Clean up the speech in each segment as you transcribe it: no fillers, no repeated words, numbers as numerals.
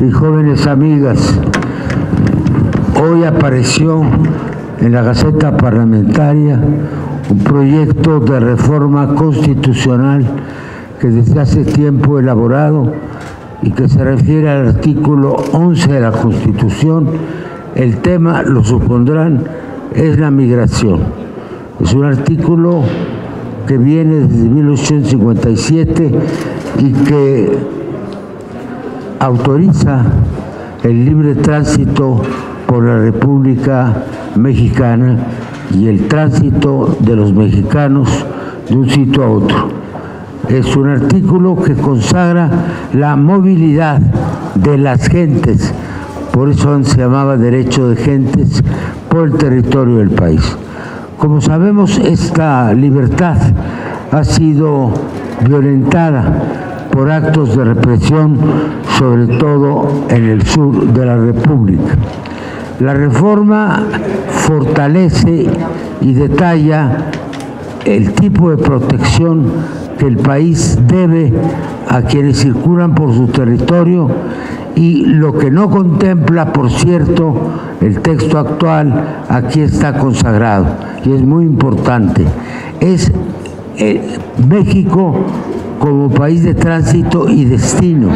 y jóvenes amigas, hoy apareció en la Gaceta Parlamentaria un proyecto de reforma constitucional que desde hace tiempo he elaborado y que se refiere al artículo 11 de la Constitución. El tema, lo supondrán, es la migración. Es un artículo que viene desde 1857 y que autoriza el libre tránsito por la República Mexicana y el tránsito de los mexicanos de un sitio a otro. Es un artículo que consagra la movilidad de las gentes, por eso se llamaba derecho de gentes, por el territorio del país. Como sabemos, esta libertad ha sido violentada por actos de represión, sobre todo en el sur de la República. La reforma fortalece y detalla el tipo de protección que el país debe a quienes circulan por su territorio, y lo que no contempla, por cierto, el texto actual, aquí está consagrado y es muy importante, es México como país de tránsito y destino,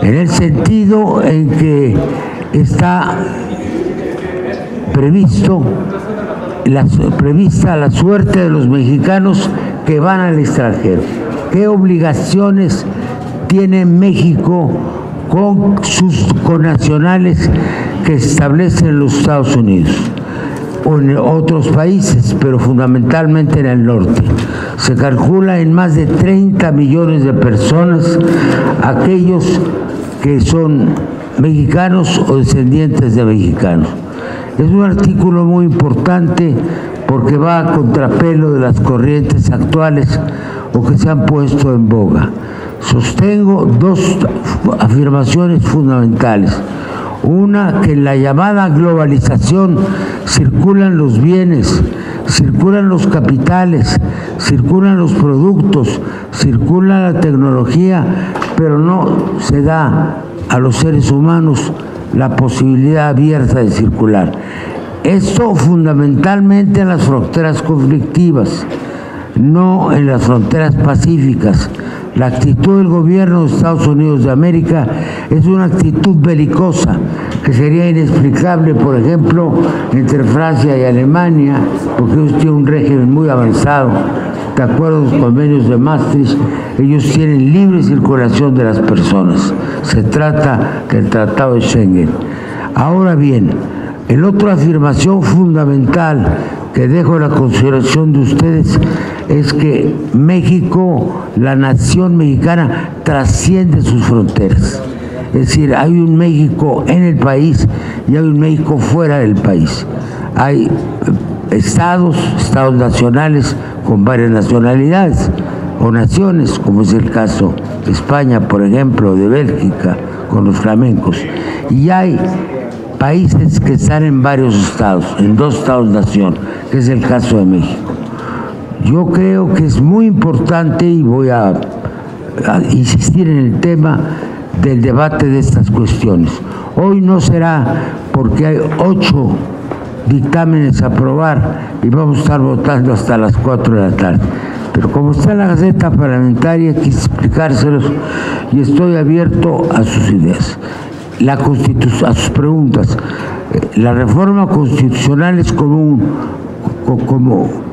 en el sentido en que está prevista la suerte de los mexicanos que van al extranjero. ¿Qué obligaciones tiene México con sus connacionales que se establecen en los Estados Unidos o en otros países, pero fundamentalmente en el norte? Se calcula en más de 30 millones de personas aquellos que son mexicanos o descendientes de mexicanos. Es un artículo muy importante porque va a contrapelo de las corrientes actuales o que se han puesto en boga. Sostengo dos afirmaciones fundamentales. Una, que en la llamada globalización circulan los bienes, circulan los capitales, circulan los productos, circula la tecnología, pero no se da a los seres humanos la posibilidad abierta de circular. Esto fundamentalmente en las fronteras conflictivas, no en las fronteras pacíficas. La actitud del gobierno de Estados Unidos de América es una actitud belicosa que sería inexplicable, por ejemplo, entre Francia y Alemania, porque ellos tienen un régimen muy avanzado. De acuerdo a los convenios de Maastricht, ellos tienen libre circulación de las personas. Se trata del Tratado de Schengen. Ahora bien, el otra afirmación fundamental que dejo a la consideración de ustedes es que México, la nación mexicana, trasciende sus fronteras. Es decir, hay un México en el país y hay un México fuera del país. Hay estados nacionales con varias nacionalidades o naciones, como es el caso de España, por ejemplo, de Bélgica, con los flamencos. Y hay países que están en varios estados, en dos estados-nación, que es el caso de México. Yo creo que es muy importante y voy a insistir en el tema del debate de estas cuestiones. Hoy no será porque hay 8 dictámenes a aprobar y vamos a estar votando hasta las 4 de la tarde. Pero como está en la Gaceta Parlamentaria, quise explicárselos y estoy abierto a sus ideas, a sus preguntas. La reforma constitucional es como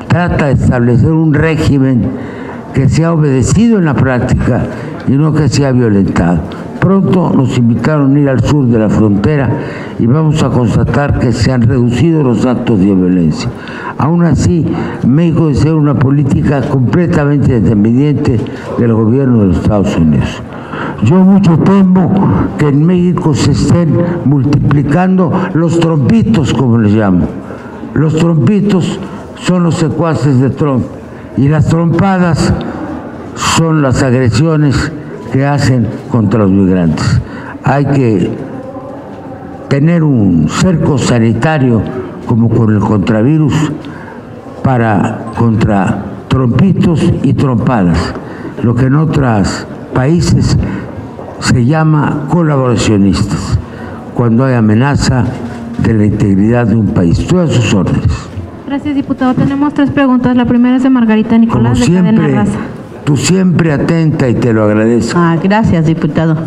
trata de establecer un régimen que sea obedecido en la práctica y no que sea violentado. Pronto nos invitaron a ir al sur de la frontera y vamos a constatar que se han reducido los actos de violencia. Aún así, México debe ser una política completamente independiente del gobierno de los Estados Unidos. Yo mucho temo que en México se estén multiplicando los trompitos, como les llamo. Los trompitos son los secuaces de Trump y las trompadas son las agresiones que hacen contra los migrantes. Hay que tener un cerco sanitario como con el contravirus contra trompitos y trompadas, lo que en otros países se llama colaboracionistas, cuando hay amenaza de la integridad de un país. Todas sus órdenes. Gracias, diputado. Tenemos 3 preguntas. La primera es de Margarita Nicolás, Como siempre, de Cadena Raza. tú siempre atenta y te lo agradezco. Gracias, diputado.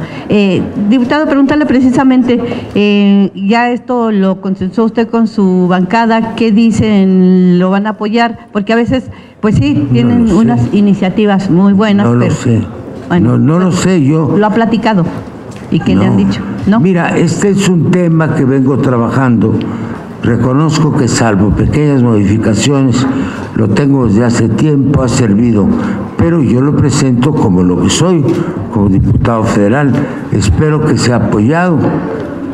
Diputado, preguntarle precisamente, ya esto lo consensuó usted con su bancada, ¿qué dicen? ¿Lo van a apoyar? Porque a veces, pues sí, tienen unas iniciativas muy buenas. No lo sé. Bueno, no lo sé yo. ¿Lo ha platicado? ¿Y qué le han dicho? ¿No? Mira, este es un tema que vengo trabajando. Reconozco que salvo pequeñas modificaciones, lo tengo desde hace tiempo, ha servido, pero yo lo presento como lo que soy, como diputado federal. Espero que sea apoyado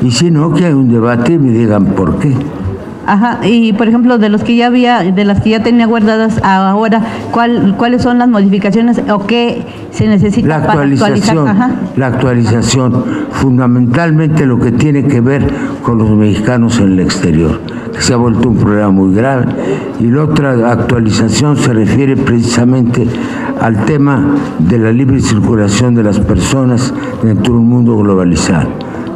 y si no, que haya un debate y me digan por qué. Ajá, y por ejemplo, de los que ya había, de las que ya tenía guardadas ahora, ¿cuáles son las modificaciones o qué se necesita para actualizar? La actualización, fundamentalmente lo que tiene que ver con los mexicanos en el exterior, que se ha vuelto un problema muy grave. Y la otra actualización se refiere precisamente al tema de la libre circulación de las personas dentro de un mundo globalizado.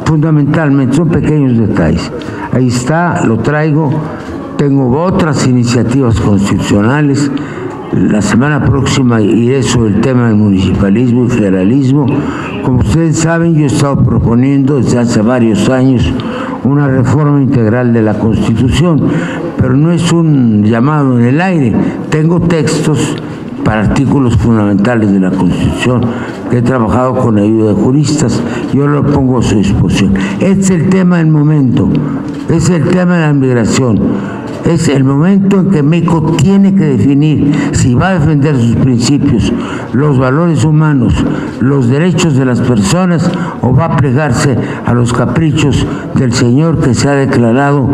Fundamentalmente, son pequeños detalles. Ahí está, lo traigo. Tengo otras iniciativas constitucionales. La semana próxima iré sobre el tema del municipalismo y federalismo. Como ustedes saben, yo he estado proponiendo desde hace varios años una reforma integral de la Constitución, pero no es un llamado en el aire. Tengo textos para artículos fundamentales de la Constitución que he trabajado con ayuda de juristas. Yo lo pongo a su disposición. Este es el tema del momento, es el tema de la migración. Es el momento en que México tiene que definir si va a defender sus principios, los valores humanos, los derechos de las personas, o va a plegarse a los caprichos del señor que se ha declarado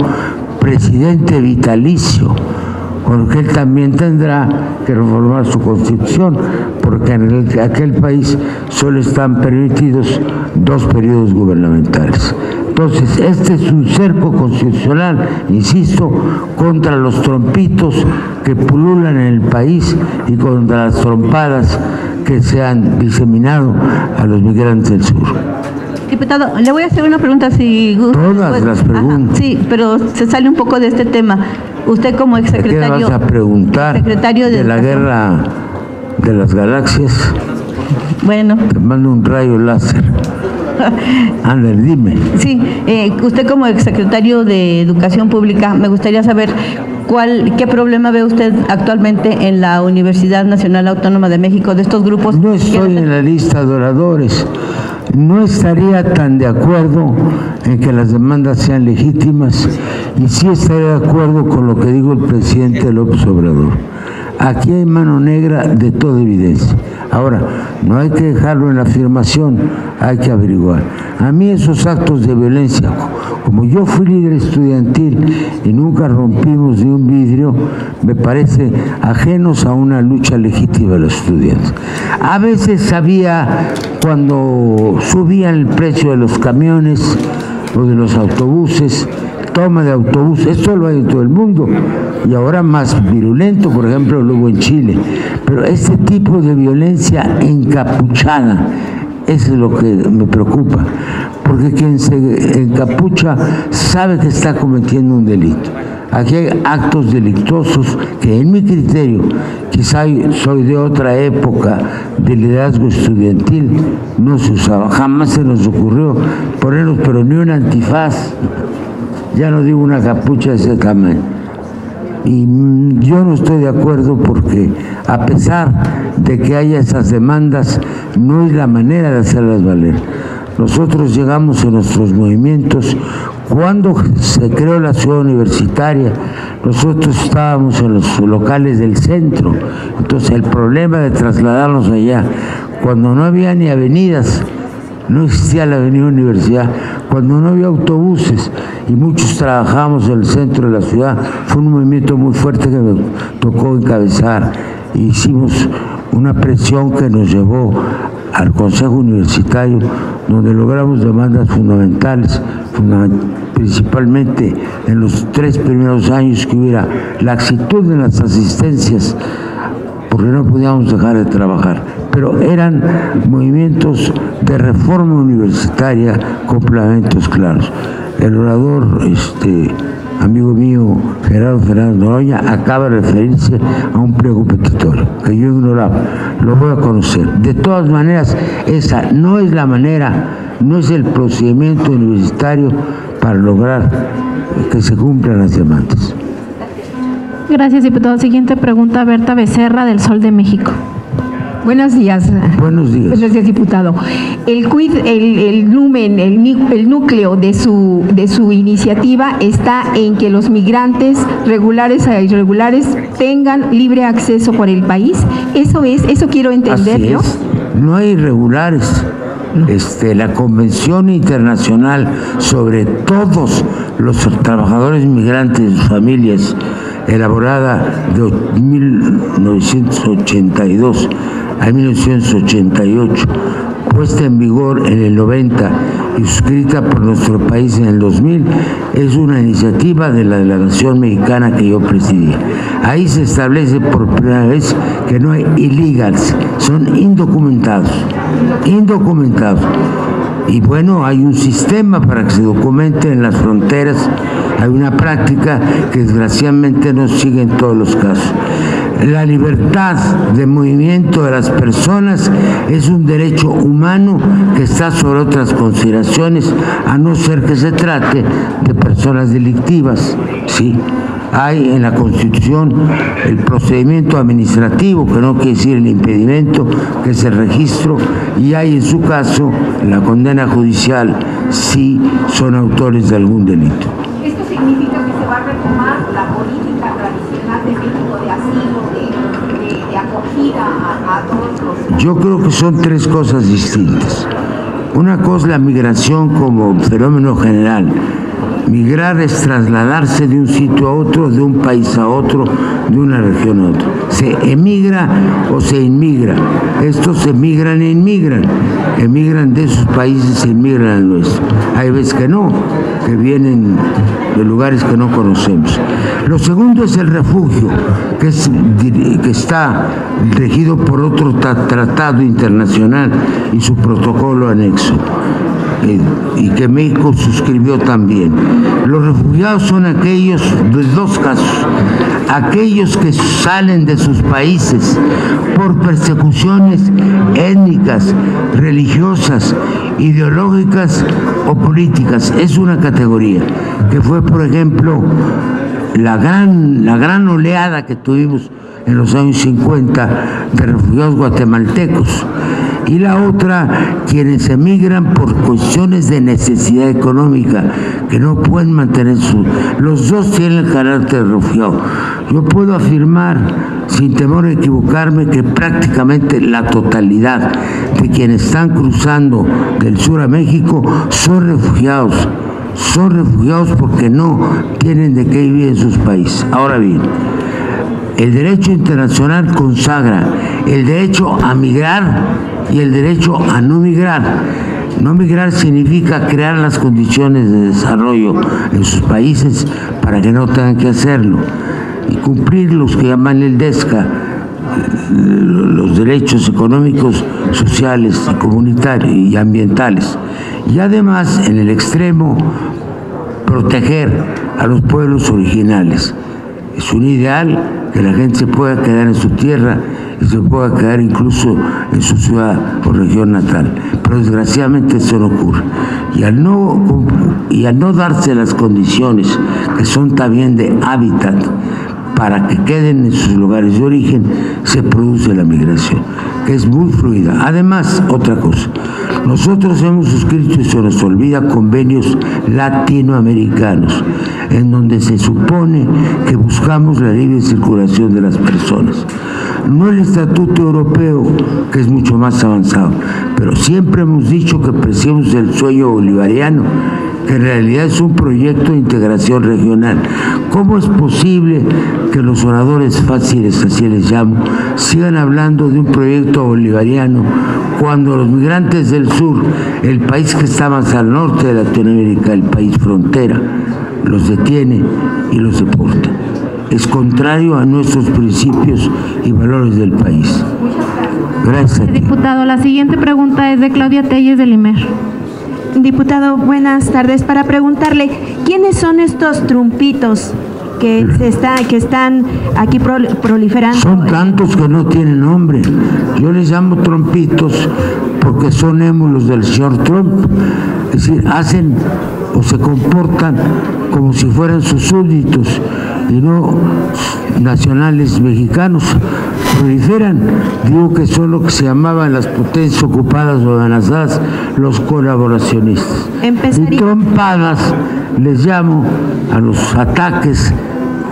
presidente vitalicio, con lo que él también tendrá que reformar su constitución, porque en aquel país solo están permitidos 2 periodos gubernamentales. Entonces, este es un cerco constitucional, insisto, contra los trompitos que pululan en el país y contra las trompadas que se han diseminado a los migrantes del sur. Diputado, le voy a hacer una pregunta si gusta. Todas las preguntas. Sí, pero se sale un poco de este tema. Usted como exsecretario... ¿Qué vas a preguntar? Secretario de la guerra de las galaxias. Bueno. Te mando un rayo láser. Ander, dime. Sí, usted como exsecretario de Educación Pública, me gustaría saber qué problema ve usted actualmente en la Universidad Nacional Autónoma de México de estos grupos. No estoy en la lista de oradores. No estaría tan de acuerdo en que las demandas sean legítimas y sí estaría de acuerdo con lo que dijo el presidente López Obrador. Aquí hay mano negra de toda evidencia. Ahora, no hay que dejarlo en la afirmación, hay que averiguar. A mí esos actos de violencia, como yo fui líder estudiantil y nunca rompimos ni un vidrio, me parece ajenos a una lucha legítima de los estudiantes. A veces había, cuando subían el precio de los camiones o de los autobuses, toma de autobús, esto lo hay en todo el mundo, y ahora más virulento, por ejemplo, lo hubo en Chile. Pero este tipo de violencia encapuchada, eso es lo que me preocupa, porque quien se encapucha sabe que está cometiendo un delito. Aquí hay actos delictuosos que, en mi criterio, quizá soy de otra época de liderazgo estudiantil, no se usaba, jamás se nos ocurrió ponerlos, pero ni un antifaz, ya no digo una capucha de ese tamaño. Y yo no estoy de acuerdo porque, a pesar de que haya esas demandas, no es la manera de hacerlas valer. Nosotros llegamos en nuestros movimientos, cuando se creó la ciudad universitaria, nosotros estábamos en los locales del centro. Entonces el problema de trasladarnos allá, cuando no había ni avenidas, no existía la avenida Universidad, cuando no había autobuses y muchos trabajábamos en el centro de la ciudad, fue un movimiento muy fuerte que me tocó encabezar. E hicimos una presión que nos llevó al Consejo Universitario, donde logramos demandas fundamentales, principalmente en los 3 primeros años, que hubiera laxitud en las asistencias, porque no podíamos dejar de trabajar. pero eran movimientos de reforma universitaria con planteamientos claros. El orador, amigo mío, Gerardo Fernández Noroña, acaba de referirse a un pliego petitorio que yo ignoraba, lo voy a conocer. De todas maneras, esa no es la manera, no es el procedimiento universitario para lograr que se cumplan las demandas. Gracias, diputado. Siguiente pregunta, Berta Becerra, del Sol de México. Buenos días. Buenos días. Buenos días, diputado. El lumen, el núcleo de su iniciativa está en que los migrantes regulares e irregulares tengan libre acceso por el país. Eso quiero entender. Así yo. Es. No hay irregulares. La Convención Internacional sobre todos los trabajadores migrantes y sus familias, elaborada de 1982 a 1988, puesta en vigor en el 90 y suscrita por nuestro país en el 2000, es una iniciativa de la delegación mexicana que yo presidía. Ahí se establece por primera vez que no hay illegals, son indocumentados. Y bueno, hay un sistema para que se documente en las fronteras, hay una práctica que desgraciadamente no sigue en todos los casos. La libertad de movimiento de las personas es un derecho humano que está sobre otras consideraciones, a no ser que se trate de personas delictivas, ¿sí? Hay en la Constitución el procedimiento administrativo, que no quiere decir el impedimento, que es el registro, y hay en su caso la condena judicial si son autores de algún delito. ¿Esto significa que se va a retomar la política tradicional de México de asilo, de acogida a todos los...? Yo creo que son tres cosas distintas. Una cosa es la migración como fenómeno general. Migrar es trasladarse de un sitio a otro, de un país a otro, de una región a otra. Se emigra o se inmigra. Estos emigran e inmigran. Emigran de esos países e inmigran al nuestro. Hay veces que no, que vienen de lugares que no conocemos. Lo segundo es el refugio, que está regido por otro tratado internacional y su protocolo anexo, y que México suscribió también. Los refugiados son aquellos de dos casos: aquellos que salen de sus países por persecuciones étnicas, religiosas, ideológicas o políticas. Es una categoría que fue, por ejemplo, la gran oleada que tuvimos en los años 50 de refugiados guatemaltecos. Y la otra, quienes emigran por cuestiones de necesidad económica, que no pueden mantener los dos tienen el carácter de refugiado. Yo puedo afirmar, sin temor a equivocarme, que prácticamente la totalidad de quienes están cruzando del sur a México son refugiados. Son refugiados porque no tienen de qué vivir en sus países. Ahora bien, el derecho internacional consagra el derecho a migrar y el derecho a no migrar. No migrar significa crear las condiciones de desarrollo en sus países para que no tengan que hacerlo y cumplir los que llaman el DESCA, los derechos económicos, sociales, comunitarios y ambientales. Y además, en el extremo, proteger a los pueblos originales. Es un ideal que la gente se pueda quedar en su tierra y se pueda quedar incluso en su ciudad o región natal. Pero desgraciadamente eso no ocurre. Y al no darse las condiciones que son también de hábitat para que queden en sus lugares de origen, se produce la migración, que es muy fluida. Además, otra cosa, nosotros hemos suscrito, y se nos olvida, convenios latinoamericanos, en donde se supone que buscamos la libre circulación de las personas. No el Estatuto Europeo, que es mucho más avanzado, pero siempre hemos dicho que apreciamos el sueño bolivariano, que en realidad es un proyecto de integración regional. ¿Cómo es posible que los oradores fáciles, así les llamo, sigan hablando de un proyecto bolivariano cuando los migrantes del sur, el país que está más al norte de Latinoamérica, el país frontera, los detiene y los deporta? Es contrario a nuestros principios y valores del país. Muchas gracias. Gracias a ti. Diputado, la siguiente pregunta es de Claudia Telles del IMER. Diputado, buenas tardes. Para preguntarle, ¿quiénes son estos trumpitos que están aquí proliferando? Son tantos que no tienen nombre. Yo les llamo trompitos porque son émulos del señor Trump. Es decir, hacen o se comportan como si fueran sus súbditos y no nacionales mexicanos. Proliferan, digo que son lo que se llamaban las potencias ocupadas o amenazadas, los colaboracionistas. Y trompadas les llamo a los ataques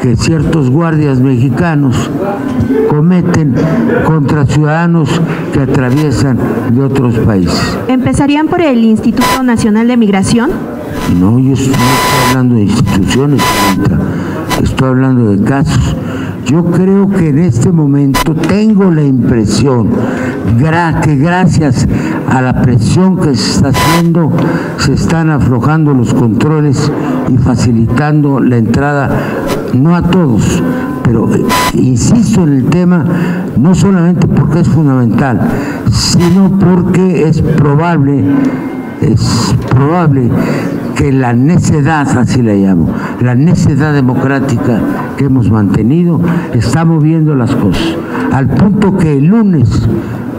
que ciertos guardias mexicanos cometen contra ciudadanos que atraviesan de otros países. ¿Empezarían por el Instituto Nacional de Migración? No, yo no estoy hablando de instituciones, estoy hablando de casos. Yo creo que en este momento tengo la impresión que gracias a la presión que se está haciendo se están aflojando los controles y facilitando la entrada, no a todos, pero insisto en el tema, no solamente porque es fundamental, sino porque es probable que la necedad, así la llamo, la necedad democrática que hemos mantenido, está moviendo las cosas. Al punto que el lunes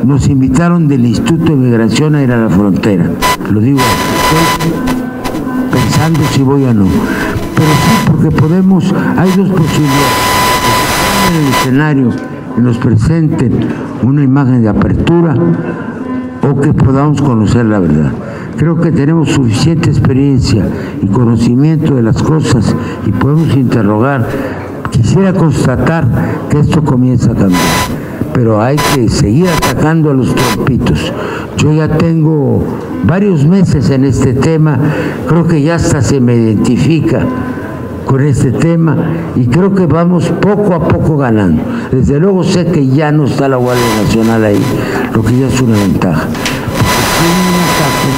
nos invitaron del Instituto de Migración a ir a la frontera. Lo digo, estoy pensando si voy o no. Pero sí, porque podemos, hay dos posibilidades. Que en el escenario que nos presenten una imagen de apertura o que podamos conocer la verdad. Creo que tenemos suficiente experiencia y conocimiento de las cosas y podemos interrogar. Quisiera constatar que esto comienza a cambiar, pero hay que seguir atacando a los trompitos. Yo ya tengo varios meses en este tema, creo que ya hasta se me identifica con este tema y creo que vamos poco a poco ganando. Desde luego sé que ya no está la Guardia Nacional ahí, lo que ya es una ventaja. Tiene un ataque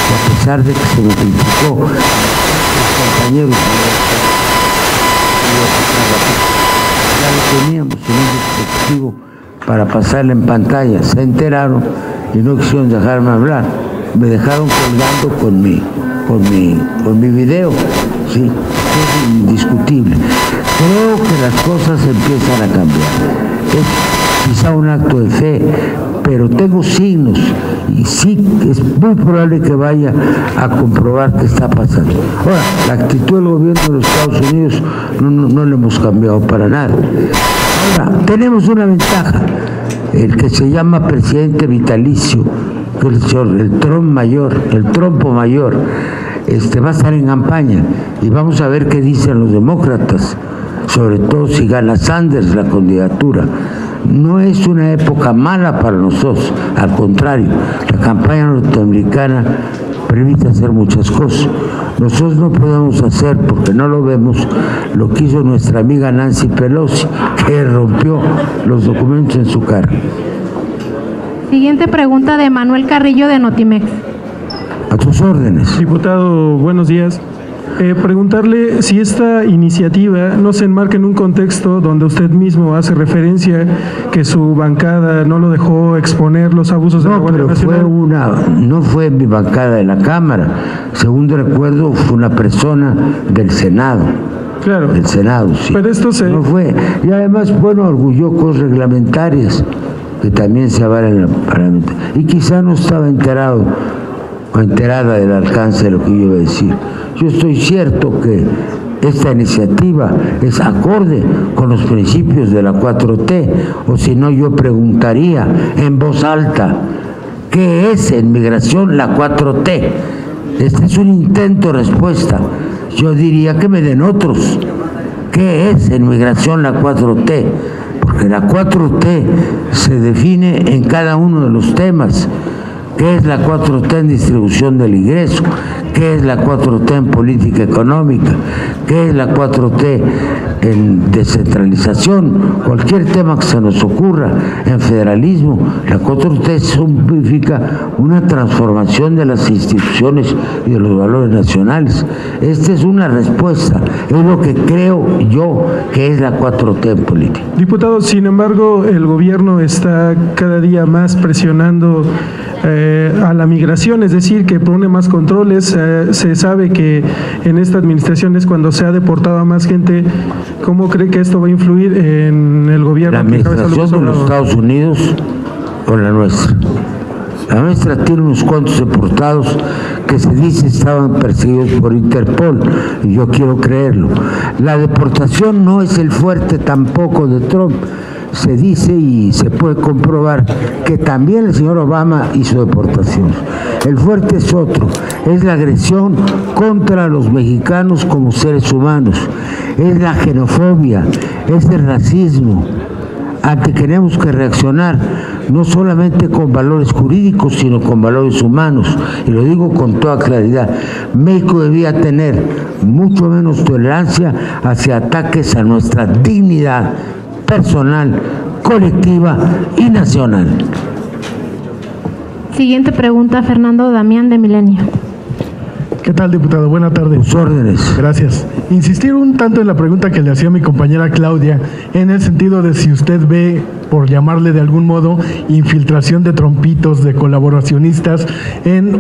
que a pesar de que se me criticó los compañeros, ya lo teníamos en un dispositivo para pasarle en pantalla, se enteraron y no quisieron dejarme hablar, me dejaron colgando con mi video, sí, es indiscutible. Creo que las cosas empiezan a cambiar. Es quizá un acto de fe, pero tengo signos y sí es muy probable que vaya a comprobar qué está pasando. Ahora, la actitud del gobierno de los Estados Unidos no le hemos cambiado para nada. Ahora, tenemos una ventaja, el que se llama presidente vitalicio, que es el trompo mayor, va a estar en campaña y vamos a ver qué dicen los demócratas, sobre todo si gana Sanders la candidatura. No es una época mala para nosotros, al contrario, la campaña norteamericana permite hacer muchas cosas. Nosotros no podemos hacer, porque no lo vemos, lo que hizo nuestra amiga Nancy Pelosi, que rompió los documentos en su cara. Siguiente pregunta de Manuel Carrillo de Notimex. A tus órdenes. Diputado, buenos días. Preguntarle si esta iniciativa no se enmarca en un contexto donde usted mismo hace referencia que su bancada no lo dejó exponer los abusos de la Guardia Nacional. No fue mi bancada de la Cámara. Según recuerdo, fue una persona del Senado. Claro. Del Senado, sí. Pero esto se... No fue. Y además, bueno, arguyó cosas reglamentarias que también se avalen en el Parlamento. Y quizá no estaba enterado o enterada del alcance de lo que yo iba a decir. Yo estoy cierto que esta iniciativa es acorde con los principios de la 4T, o si no yo preguntaría en voz alta, ¿qué es en migración la 4T? Este es un intento de respuesta. Yo diría que me den otros. ¿Qué es en migración la 4T? Porque la 4T se define en cada uno de los temas. ¿Qué es la 4T en distribución del ingreso? ¿Qué es la 4T en política económica? ¿Qué es la 4T en descentralización, cualquier tema que se nos ocurra, en federalismo. La 4T significa una transformación de las instituciones y de los valores nacionales. Esta es una respuesta, es lo que creo yo que es la 4T en política. Diputado, sin embargo, el gobierno está cada día más presionando a la migración, es decir, que pone más controles. Se sabe que en esta administración es cuando se ha deportado a más gente. ¿Cómo cree que esto va a influir en el gobierno? ¿La administración de los Estados Unidos o la nuestra? La nuestra tiene unos cuantos deportados que se dice estaban perseguidos por Interpol, y yo quiero creerlo. La deportación no es el fuerte tampoco de Trump. Se dice y se puede comprobar que también el señor Obama hizo deportaciones. El fuerte es otro, es la agresión contra los mexicanos como seres humanos, es la xenofobia, es el racismo. Ante que tenemos que reaccionar no solamente con valores jurídicos, sino con valores humanos, y lo digo con toda claridad. México debía tener mucho menos tolerancia hacia ataques a nuestra dignidad personal, colectiva y nacional. Siguiente pregunta, Fernando Damián, de Milenio. ¿Qué tal, diputado? Buenas tardes. Tus órdenes. Gracias. Insistir un tanto en la pregunta que le hacía mi compañera Claudia, en el sentido de si usted ve, por llamarle de algún modo, infiltración de trompitos, de colaboracionistas en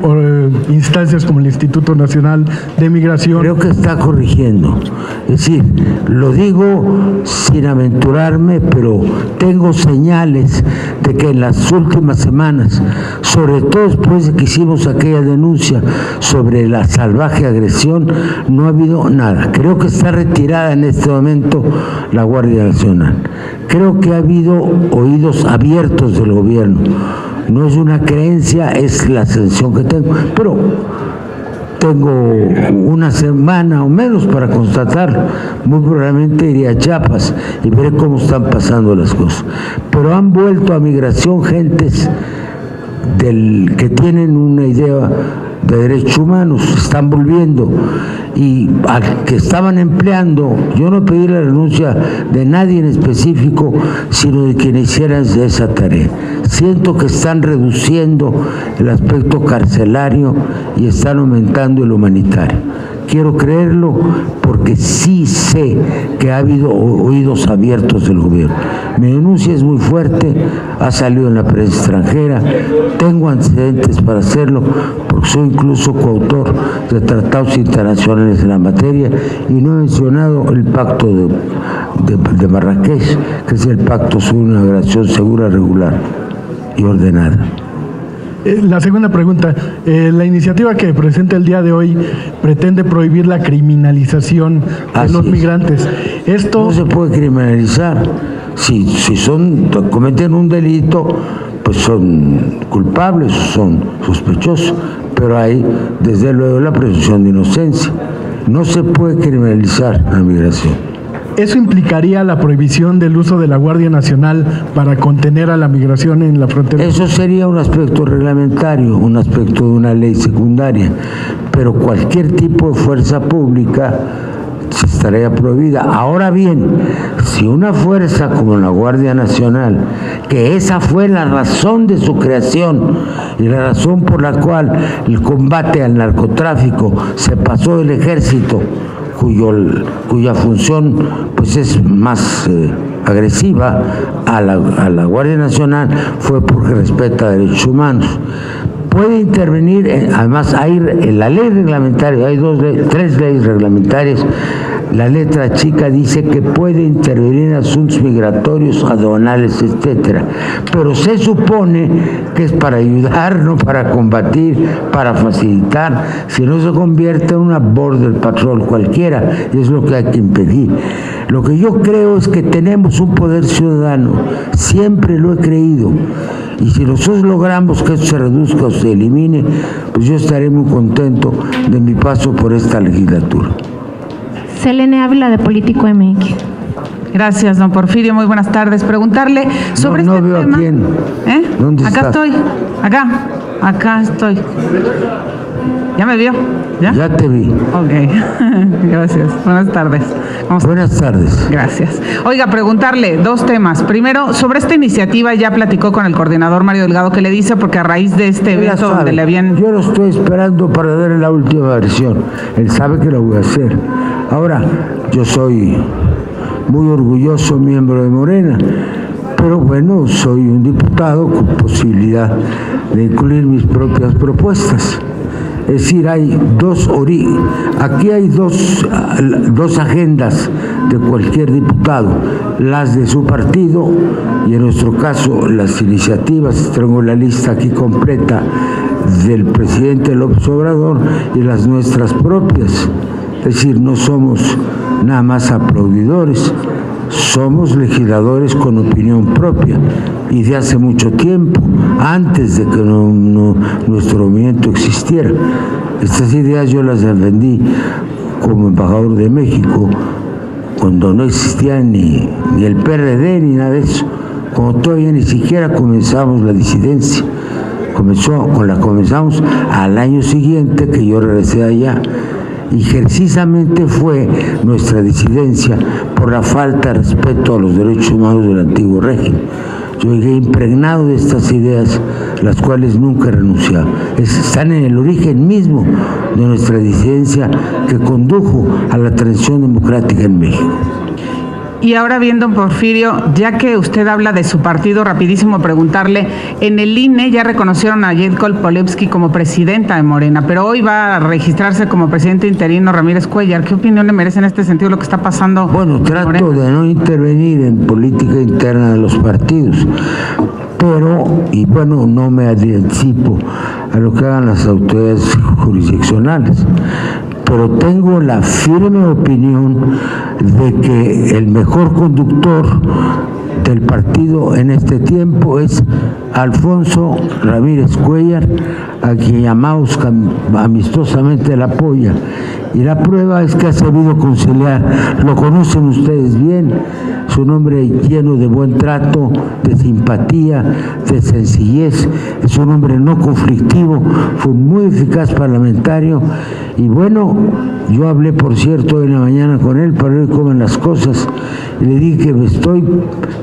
instancias como el Instituto Nacional de Migración. Creo que está corrigiendo. Es decir, lo digo sin aventurarme, pero tengo señales de que en las últimas semanas, sobre todo después de que hicimos aquella denuncia sobre la salvaje agresión, no ha habido nada. Creo que está retirada en este momento la Guardia Nacional. Creo que ha habido oídos abiertos del gobierno. No es una creencia, es la sensación que tengo, pero tengo una semana o menos para constatarlo. Muy probablemente iré a Chiapas y veré cómo están pasando las cosas. Pero han vuelto a migración gentes que tienen una idea de derechos humanos, están volviendo, y al que estaban empleando, yo no pedí la renuncia de nadie en específico, sino de quien hiciera esa tarea. Siento que están reduciendo el aspecto carcelario y están aumentando el humanitario. Quiero creerlo porque sí sé que ha habido oídos abiertos del gobierno. Mi denuncia es muy fuerte, ha salido en la prensa extranjera, tengo antecedentes para hacerlo porque soy incluso coautor de tratados internacionales en la materia, y no he mencionado el pacto de Marrakech, que es el pacto sobre una migración segura, regular y ordenada. La segunda pregunta, la iniciativa que presenta el día de hoy pretende prohibir la criminalización de los migrantes. Esto no se puede criminalizar. Si cometen un delito, pues son culpables, son sospechosos, pero hay desde luego la presunción de inocencia. No se puede criminalizar la migración. ¿Eso implicaría la prohibición del uso de la Guardia Nacional para contener a la migración en la frontera? Eso sería un aspecto reglamentario, un aspecto de una ley secundaria, pero cualquier tipo de fuerza pública estaría prohibida. Ahora bien, si una fuerza como la Guardia Nacional, que esa fue la razón de su creación y la razón por la cual el combate al narcotráfico se pasó del ejército, cuya función pues es más agresiva a la Guardia Nacional, fue porque respeta derechos humanos. Puede intervenir, además hay en la ley reglamentaria, hay tres leyes reglamentarias. La letra chica dice que puede intervenir en asuntos migratorios, aduanales, etcétera. Pero se supone que es para ayudar, no para combatir, para facilitar, si no se convierte en una border patrol cualquiera, y es lo que hay que impedir. Lo que yo creo es que tenemos un poder ciudadano, siempre lo he creído, y si nosotros logramos que esto se reduzca o se elimine, pues yo estaré muy contento de mi paso por esta legislatura. Selene Ávila, de Político MX. Gracias, don Porfirio. Muy buenas tardes. Preguntarle sobre no este veo tema. ¿A quién? ¿Dónde Acá estás? estoy. Acá estoy. ¿Ya me vio? Ya te vi. Ok. Gracias. Buenas tardes. Buenas tardes. Gracias. Oiga, preguntarle dos temas. Primero, sobre esta iniciativa ya platicó con el coordinador Mario Delgado, ¿qué le dice? Porque a raíz de este evento donde le habían... Yo lo estoy esperando para darle la última versión. Él sabe que lo voy a hacer. Ahora, yo soy muy orgulloso miembro de Morena, pero bueno, soy un diputado con posibilidad de incluir mis propias propuestas. Es decir, hay aquí hay dos agendas de cualquier diputado, las de su partido y en nuestro caso las iniciativas, tengo la lista aquí completa del presidente López Obrador y las nuestras propias. Es decir, no somos nada más aplaudidores, somos legisladores con opinión propia y de hace mucho tiempo, antes de que nuestro movimiento existiera. Estas ideas yo las defendí como embajador de México cuando no existía ni el PRD ni nada de eso, cuando todavía ni siquiera comenzamos la disidencia. Comenzamos al año siguiente que yo regresé allá. Y precisamente fue nuestra disidencia por la falta de respeto a los derechos humanos del antiguo régimen. Yo llegué impregnado de estas ideas, las cuales nunca he renunciado. Están en el origen mismo de nuestra disidencia que condujo a la transición democrática en México. Y ahora bien, don Porfirio, ya que usted habla de su partido, rapidísimo preguntarle, en el INE ya reconocieron a Yetskol Polevsky como presidenta de Morena, pero hoy va a registrarse como presidente interino Ramírez Cuellar. ¿Qué opinión le merece en este sentido lo que está pasando? Bueno, trato de no intervenir en política interna de los partidos, y bueno, no me anticipo a lo que hagan las autoridades jurisdiccionales. Pero tengo la firme opinión de que el mejor conductor del partido en este tiempo es Alfonso Ramírez Cuellar, a quien llamamos amistosamente la polla. Y la prueba es que ha sabido conciliar, lo conocen ustedes bien, es un hombre lleno de buen trato, de simpatía, de sencillez, es un hombre no conflictivo, fue muy eficaz parlamentario y bueno, yo hablé por cierto hoy en la mañana con él para ver cómo van las cosas y le dije que me estoy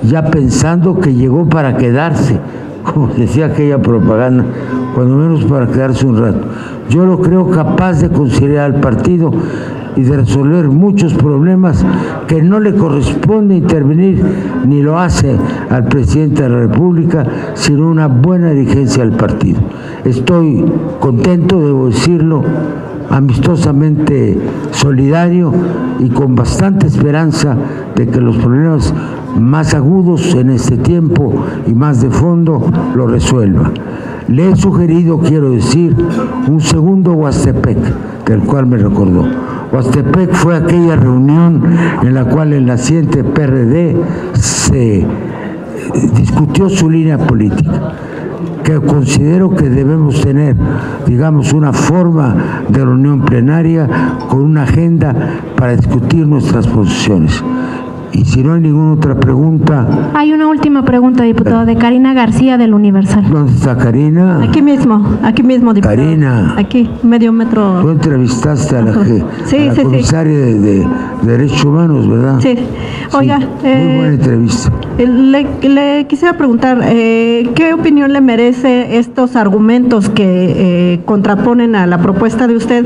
ya pensando que llegó para quedarse, como decía aquella propaganda, cuando menos para quedarse un rato. Yo lo creo capaz de conciliar al partido y de resolver muchos problemas que no le corresponde intervenir ni lo hace al presidente de la República, sino una buena dirigencia del partido. Estoy contento, debo decirlo, amistosamente solidario y con bastante esperanza de que los problemas más agudos en este tiempo y más de fondo lo resuelva. Le he sugerido, quiero decir, un segundo Huastepec, del cual me recordó. Huastepec fue aquella reunión en la cual el naciente PRD se discutió su línea política, que considero que debemos tener, digamos, una forma de reunión plenaria con una agenda para discutir nuestras posiciones. Y si no hay ninguna otra pregunta... Hay una última pregunta, diputado, de Karina García del Universal. ¿Dónde está Karina? Aquí mismo, diputado. Karina. Aquí, medio metro. Tú entrevistaste a la comisaria de Derechos Humanos, ¿verdad? Sí. Oiga, sí, muy buena entrevista. Le quisiera preguntar, ¿qué opinión le merece estos argumentos que contraponen a la propuesta de usted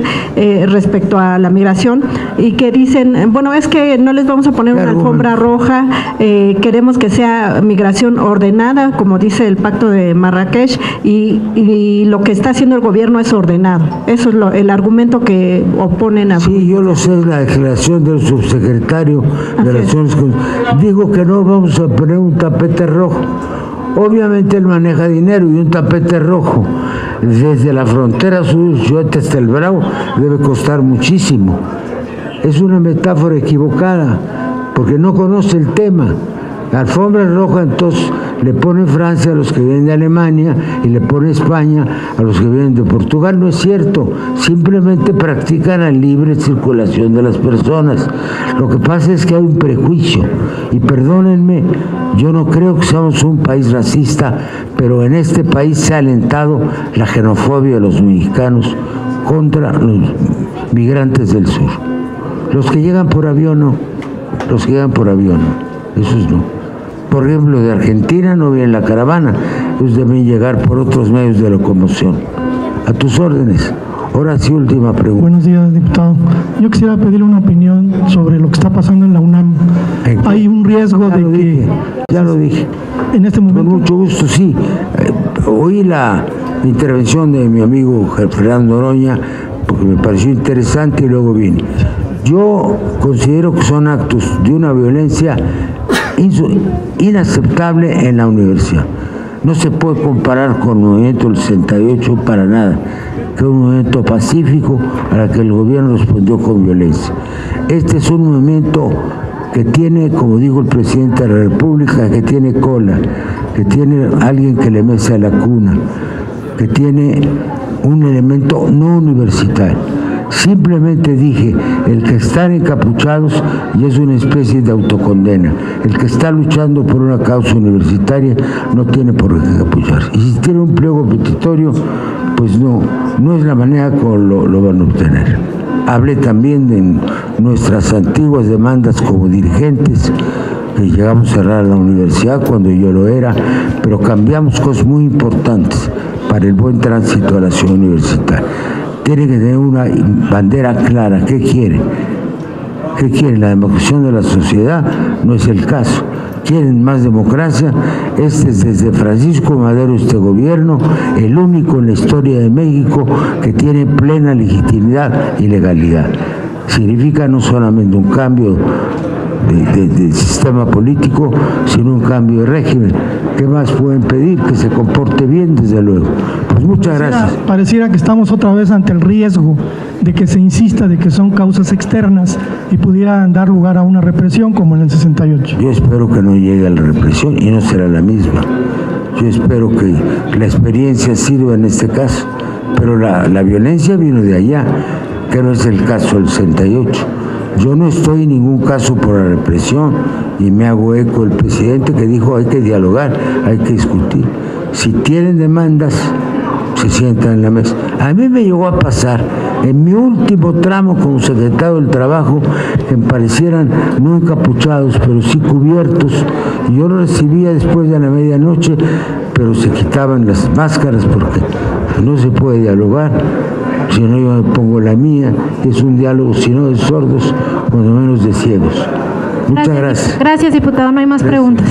respecto a la migración y que dicen, bueno, es que no les vamos a poner una alfombra roja, queremos que sea migración ordenada, como dice el Pacto de Marrakech, y lo que está haciendo el gobierno es ordenado? Eso es el argumento que oponen a... Sí, yo lo sé, la declaración del subsecretario de Relaciones con... Digo que no vamos a poner un tapete rojo. Obviamente él maneja dinero y un tapete rojo desde la frontera sur hasta el Bravo debe costar muchísimo. Es una metáfora equivocada porque no conoce el tema. La alfombra roja entonces le pone Francia a los que vienen de Alemania y le pone España a los que vienen de Portugal. No es cierto, simplemente practican la libre circulación de las personas. Lo que pasa es que hay un prejuicio y perdónenme, yo no creo que seamos un país racista, pero en este país se ha alentado la xenofobia de los mexicanos contra los migrantes del sur. Los que llegan por avión no. los que llegan por avión, esos no. Por ejemplo, de Argentina no viene la caravana, ellos deben llegar por otros medios de locomoción. A tus órdenes. Ahora sí, última pregunta. Buenos días, diputado. Yo quisiera pedirle una opinión sobre lo que está pasando en la UNAM. Hay un riesgo de que... Ya lo dije. En este momento... Con mucho gusto, sí. Oí la intervención de mi amigo Fernando Noroña, porque me pareció interesante y luego vine. Yo considero que son actos de una violencia inaceptable en la universidad. No se puede comparar con el movimiento del 68 para nada, que es un movimiento pacífico a la que el gobierno respondió con violencia. Este es un movimiento que tiene, como dijo el presidente de la República, que tiene cola, que tiene alguien que le mece a la cuna, que tiene un elemento no universitario. Simplemente dije, el que están encapuchados y es una especie de autocondena. El que está luchando por una causa universitaria no tiene por qué encapucharse. Y si tiene un pliego petitorio, pues no es la manera como lo van a obtener. Hablé también de nuestras antiguas demandas como dirigentes, que llegamos a cerrar la universidad cuando yo lo era, pero cambiamos cosas muy importantes para el buen tránsito a la ciudad universitaria. Tiene que tener una bandera clara. ¿Qué quiere? ¿Qué quiere? La democracia de la sociedad no es el caso. Quieren más democracia. Este es desde Francisco Madero este gobierno, el único en la historia de México que tiene plena legitimidad y legalidad. Significa no solamente un cambio de sistema político, sino un cambio de régimen. ¿Qué más pueden pedir? Que se comporte bien, desde luego. Pues muchas gracias. Pareciera que estamos otra vez ante el riesgo de que se insista de que son causas externas y pudieran dar lugar a una represión como en el 68. Yo espero que no llegue a la represión y no será la misma. Yo espero que la experiencia sirva en este caso, pero la violencia vino de allá, que no es el caso del 68. Yo no estoy en ningún caso por la represión y me hago eco del presidente que dijo hay que dialogar, hay que discutir. Si tienen demandas, se sientan en la mesa. A mí me llegó a pasar en mi último tramo como secretario del Trabajo que me parecieran no encapuchados, pero sí cubiertos. Y yo lo recibía después de la medianoche, pero se quitaban las máscaras porque no se puede dialogar. Si no, yo me pongo la mía. Es un diálogo, si no de sordos, cuando menos de ciegos. Muchas gracias. Gracias, diputado. No hay más preguntas.